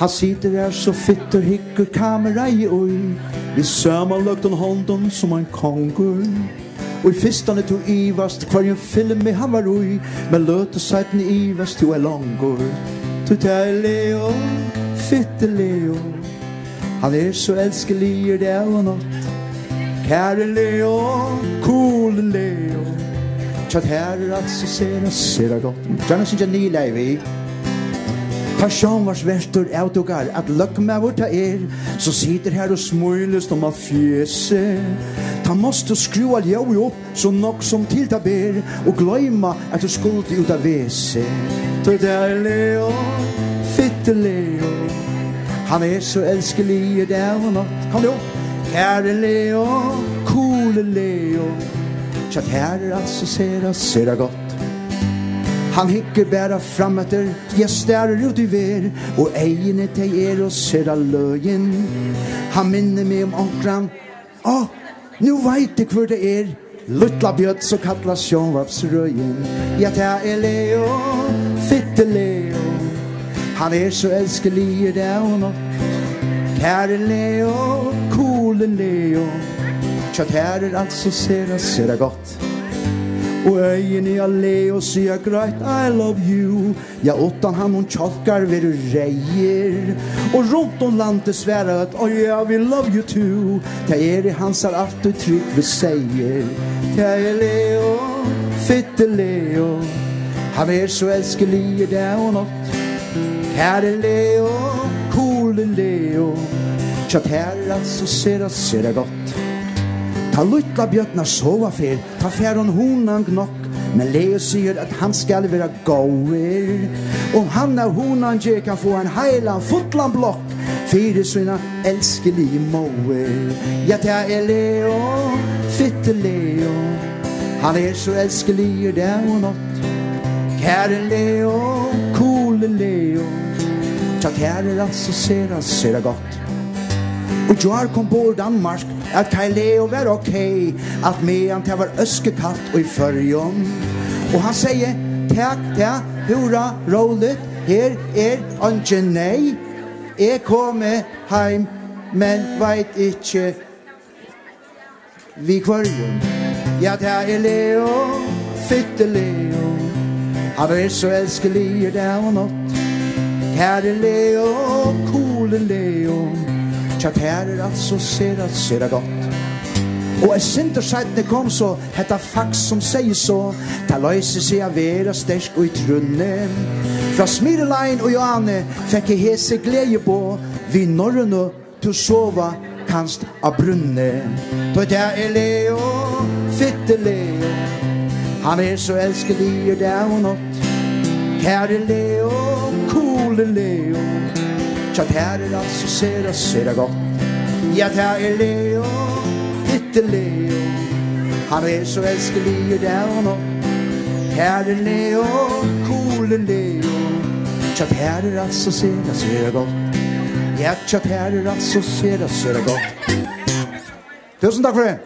Han sitter her så fitt og hikker kamera i oi. Vi sammenlagt en hånden som en konger. Og i fyrstane to ivast hver en film i han var oi. Men løte seiten ivast to er langer. To tar Leo, fitte Leo. Han så elskelig det og natt. Kære Leo, cool Leo. Tjatt her altså ser det godt. Gjerne synes jeg nyleg vi. Passion vars verstor autogar at løkka med vårt så sitter her og smøylest om at fjese. Ta måste skrua ljøy opp så nok som til ta ber og gløyma at du skulde ut av vese. Så det er Leo, fitte Leo. Han så elskelig i det og natt. Kom jo, kære Leo, coole Leo. Tjatt her altså ser det godt. Han hikker bæra fram etter, jeg stærer ut i ver, og egene til og ser av løyen. Han minner meg om ankran, nu veit jeg hvor det Luttla bjøtt så kallar sjånvapsrøyen. Ja, det Leo, fitte Leo. Han så elskelig i det og natt. Kære Leo, coole Leo. Tjatt her altså ser det godt. Og øyene jeg Leo sier greit I love you. Ja, åttan han hun tjolkar ved reier. Og rundt om landet sværer at yeah, we love you too. Det I hans alltid trygg vi sier. Det Leo, fitte Leo. Han så elskelig i det og natt. Kære Leo, coole Leo. Tjatt her altså ser det godt. Ta luttla bjøtna sova fyr, ta færon honan gnokk. Men Leo sier at han skal være gåer. Om han honan gjer kan få en heilan fotlan blokk. Fyre sina elskelige måer. Ja, det Leo, fitte Leo. Han så elskelig i det og natt. Kære Leo, coole Leo. Tja, kære altså ser det godt. Og Jar kom på Danmark at Kai Leo var okej at medan det var öskekatt og i förjon. Og han sier takk, hurra, roligt, her ikke nei. Jeg kommer heim, men veit ikke vi kvarjon. Ja, det Leo, fitte Leo. Han så elskelig i det og natt. Kære Leo, coole Leo. Tjatt her altså ser det godt. Og jeg synder seitene kom så hetta fax som sier så. Ta løyser seg av vera stersk og i trunne. Fra Smirlein og Johanne fikk jeg hese glede på. Vi norrønne til sova kanst av brunne. Da det Leo, fitte Leo. Han så elskelig i det og natt. Kære Leo, coole Leo. Tjatt her altså ser det godt. Ja, det Leo, fitte Leo. Han så elskelig i det og natt. Kære Leo, coole Leo. Tjatt her altså ser det godt. Ja, tjatt her altså ser det godt. Tusen takk for det.